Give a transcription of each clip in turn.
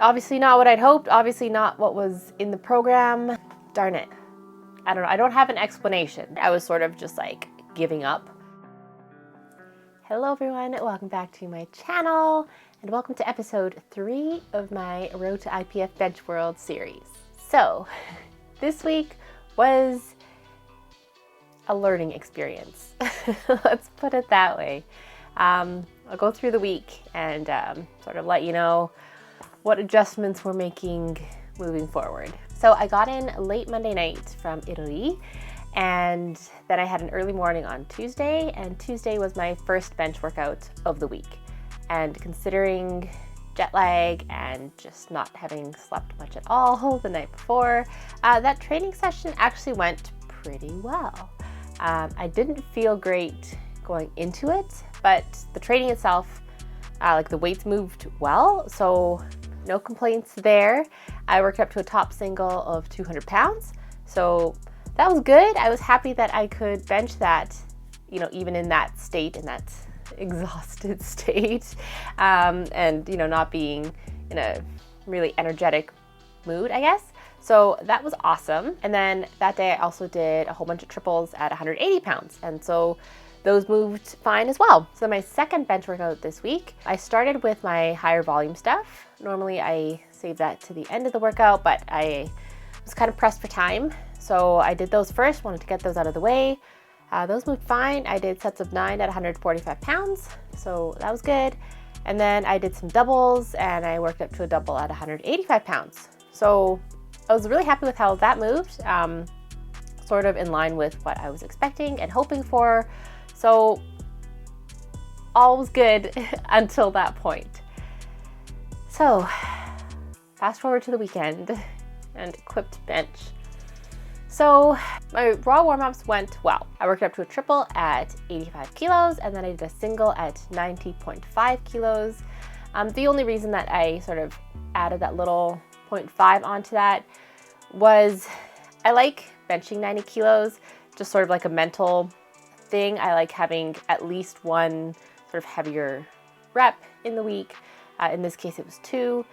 Obviously not what I'd hoped, obviously not what was in the program. Darn it. I don't know, I don't have an explanation. I was sort of just like giving up. Hello everyone, welcome back to my channel and welcome to episode 3 of my Road to IPF Bench World series. So this week was a learning experience. Let's put it that way. I'll go through the week and sort of let you know what adjustments we're making moving forward. So I got in late Monday night from Italy, and then I had an early morning on Tuesday, and Tuesday was my first bench workout of the week. And considering jet lag and just not having slept much at all the night before, that training session actually went pretty well. I didn't feel great going into it, but the training itself, like the weights moved well, so no complaints there. I worked up to a top single of 200 pounds, so that was good. I was happy that I could bench that, even in that state, in that exhausted state, and, not being in a really energetic mood, I guess. So that was awesome. And then that day I also did a whole bunch of triples at 180 pounds. And so those moved fine as well. So my second bench workout this week, I started with my higher volume stuff. Normally I save that to the end of the workout, but I was kind of pressed for time. So I did those first, wanted to get those out of the way. Those moved fine. I did sets of 9 at 145 pounds. So that was good. And then I did some doubles and I worked up to a double at 185 pounds. So I was really happy with how that moved, sort of in line with what I was expecting and hoping for. So all was good until that point. So fast forward to the weekend and equipped bench. So my raw warm-ups went well. I worked up to a triple at 85 kilos and then I did a single at 90.5 kilos. The only reason that I sort of added that little 0.5 onto that was I like benching 90 kilos, just sort of like a mental thing. I like having at least one sort of heavier rep in the week. In this case, it was 2.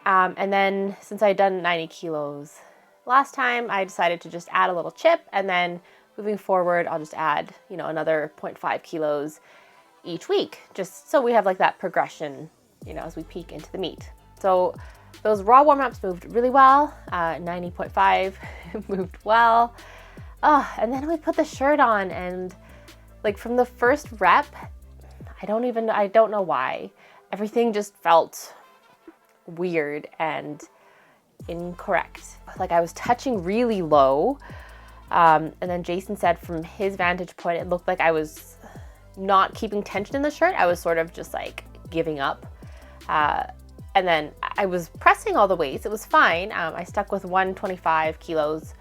And then since I had done 90 kilos last time, I decided to just add a little chip. And then moving forward, I'll just add, another 0.5 kilos each week, just so we have like that progression, as we peak into the meet. So those raw warm-ups moved really well. 90.5 moved well. And then we put the shirt on and like from the first rep, I don't know why. Everything just felt weird and incorrect. Like I was touching really low. And then Jason said from his vantage point, it looked like I was not keeping tension in the shirt. I was sort of just like giving up. And then I was pressing all the weights. It was fine. I stuck with 125 kilos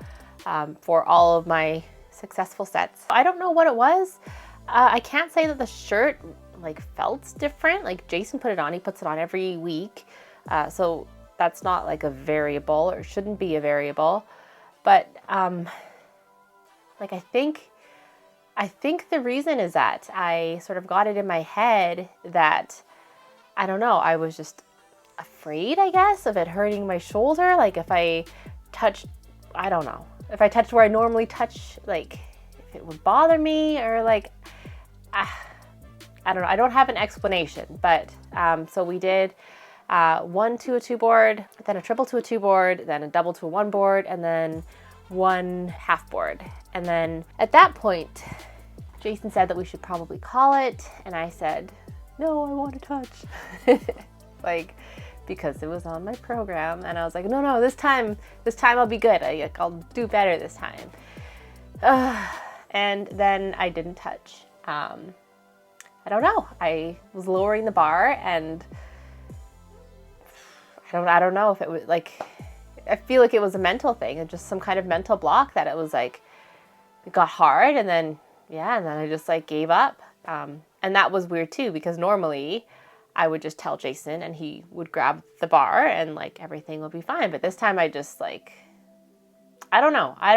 for all of my successful sets. I don't know what it was. I can't say that the shirt like felt different. Like Jason put it on, he puts it on every week. So that's not like a variable or shouldn't be a variable. But like I think the reason is that I sort of got it in my head that, I don't know, I was just afraid, I guess, of it hurting my shoulder. Like if I touched, I don't know, if I touched where I normally touch, like if it would bother me or like, I don't know. I don't have an explanation, but so we did 1 to a 2 board, then a triple to a 2 board, then a double to a 1 board, and then 1 half board. And then at that point, Jason said that we should probably call it, and I said, no, I want to touch. Like, because it was on my program, and I was like, no, this time I'll be good. I'll do better this time. And then I didn't touch. I don't know. I was lowering the bar, and I don't know if it was like, I feel like it was a mental thing, and just some kind of mental block that it was like, it got hard, and then I just like gave up. And that was weird too, because normally I would just tell Jason and he would grab the bar and like everything would be fine. But this time I just like, I don't know. I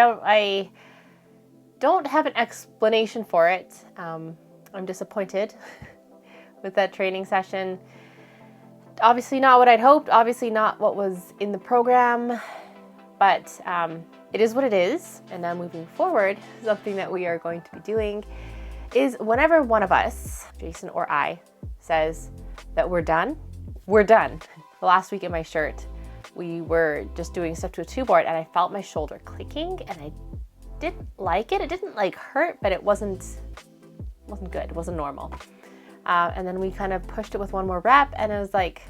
don't have an explanation for it. I'm disappointed with that training session. Obviously not what I'd hoped, obviously not what was in the program, but it is what it is. And now moving forward, something that we are going to be doing is whenever one of us, Jason or I, says that we're done, we're done. The last week in my shirt, we were just doing stuff to a two board and I felt my shoulder clicking and I didn't like it. It didn't like hurt, but it wasn't good. It wasn't normal. And then we kind of pushed it with one more rep and it was like,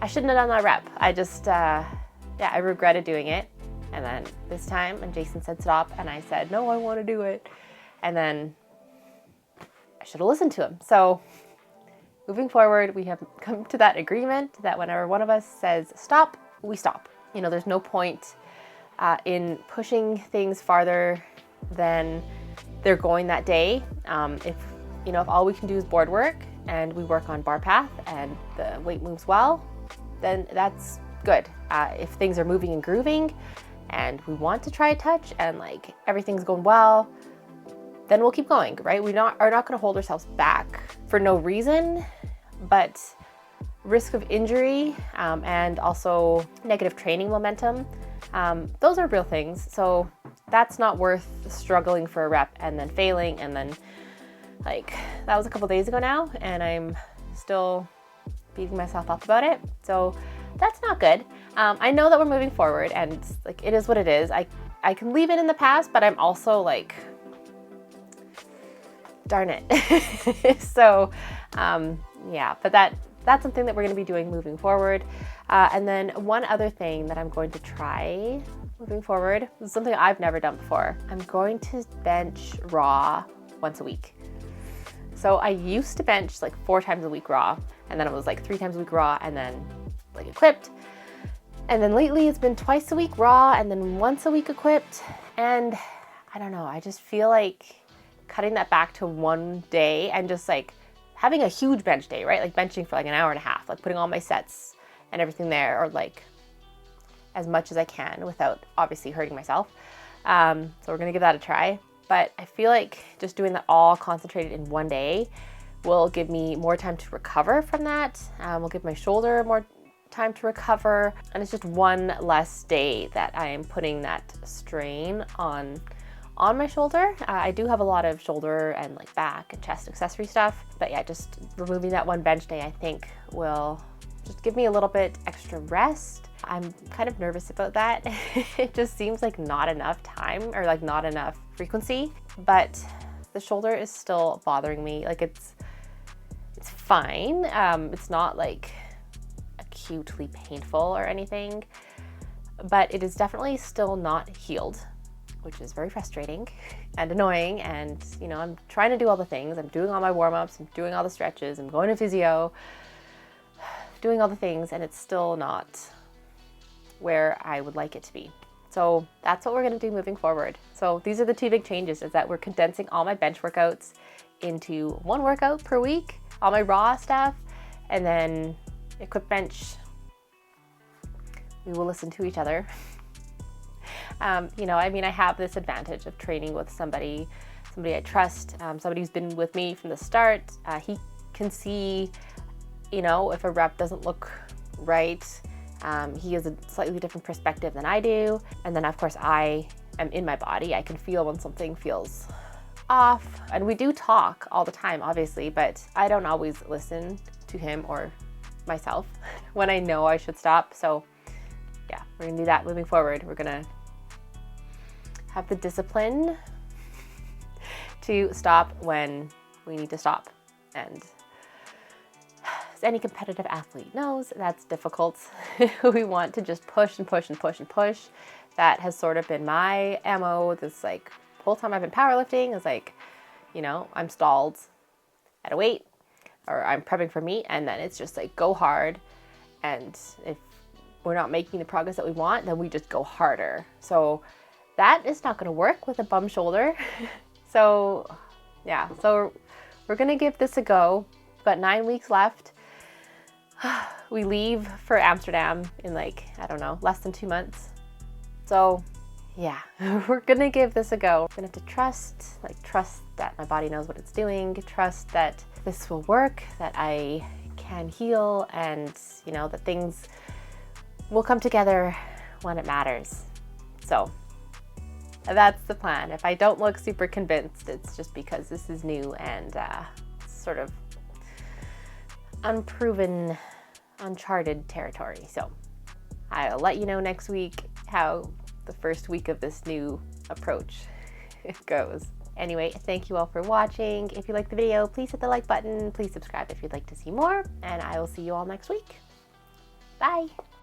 I shouldn't have done that rep. I just, I regretted doing it. And then this time, and Jason said stop, and I said, no, I want to do it. And then I should have listened to him. So moving forward, we have come to that agreement that whenever one of us says stop, we stop. You know, there's no point in pushing things farther than they're going that day. If all we can do is board work and we work on bar path and the weight moves well, then that's good. If things are moving and grooving and we want to try a touch and like everything's going well, then we'll keep going, right? We are not going to hold ourselves back for no reason, but risk of injury and also negative training momentum, those are real things. So that's not worth struggling for a rep and then failing. And then like that was a couple days ago now and I'm still beating myself up about it. So that's not good. I know that we're moving forward and like it is what it is. I can leave it in the past, but I'm also like, darn it. So but that's something that we're going to be doing moving forward. And then one other thing that I'm going to try moving forward is something I've never done before. I'm going to bench raw once a week. So I used to bench like 4 times a week raw, and then it was like 3 times a week raw, and then like equipped. And then lately it's been twice a week raw, and then once a week equipped. And I don't know, I just feel like cutting that back to one day and just like having a huge bench day, right? Like benching for like an hour and a half, like putting all my sets and everything there, or like as much as I can without obviously hurting myself. So we're gonna give that a try. But I feel like just doing that all concentrated in one day will give me more time to recover from that. Will give my shoulder more time to recover. And it's just one less day that I am putting that strain on my shoulder. I do have a lot of shoulder and like back and chest accessory stuff. But yeah, just removing that one bench day I think will just give me a little bit extra rest. I'm kind of nervous about that. It just seems like not enough time or like not enough frequency, but the shoulder is still bothering me. Like it's fine. It's not like acutely painful or anything, but it is definitely still not healed, which is very frustrating and annoying. And I'm trying to do all the things. I'm doing all my warm-ups, I'm doing all the stretches, I'm going to physio, doing all the things, and it's still not where I would like it to be. So that's what we're going to do moving forward. So these are the 2 big changes, is that we're condensing all my bench workouts into 1 workout per week, all my raw stuff, and then equip bench. We will listen to each other. I have this advantage of training with somebody I trust, somebody who's been with me from the start. He can see, if a rep doesn't look right. He has a slightly different perspective than I do. And then of course I am in my body. I can feel when something feels off. And we do talk all the time, obviously, but I don't always listen to him or myself when I know I should stop. So yeah, we're gonna do that moving forward. We're gonna have the discipline to stop when we need to stop. And as any competitive athlete knows, that's difficult. We want to just push and push and push and push. That has sort of been my MO this like whole time I've been powerlifting, is like, I'm stalled at a weight or I'm prepping for meet, and then it's just like go hard. And if we're not making the progress that we want, then we just go harder. So that is not going to work with a bum shoulder. So yeah, so we're going to give this a go. We've got 9 weeks left. We leave for Amsterdam in less than 2 months. So yeah, we're gonna give this a go. We're gonna have to trust that my body knows what it's doing, trust that this will work, that I can heal, and you know, that things will come together when it matters. So that's the plan. If I don't look super convinced, it's just because this is new and sort of unproven, uncharted territory. So I'll let you know next week how the first week of this new approach goes. Anyway, thank you all for watching. If you liked the video, please hit the like button. Please subscribe if you'd like to see more, and I will see you all next week. Bye.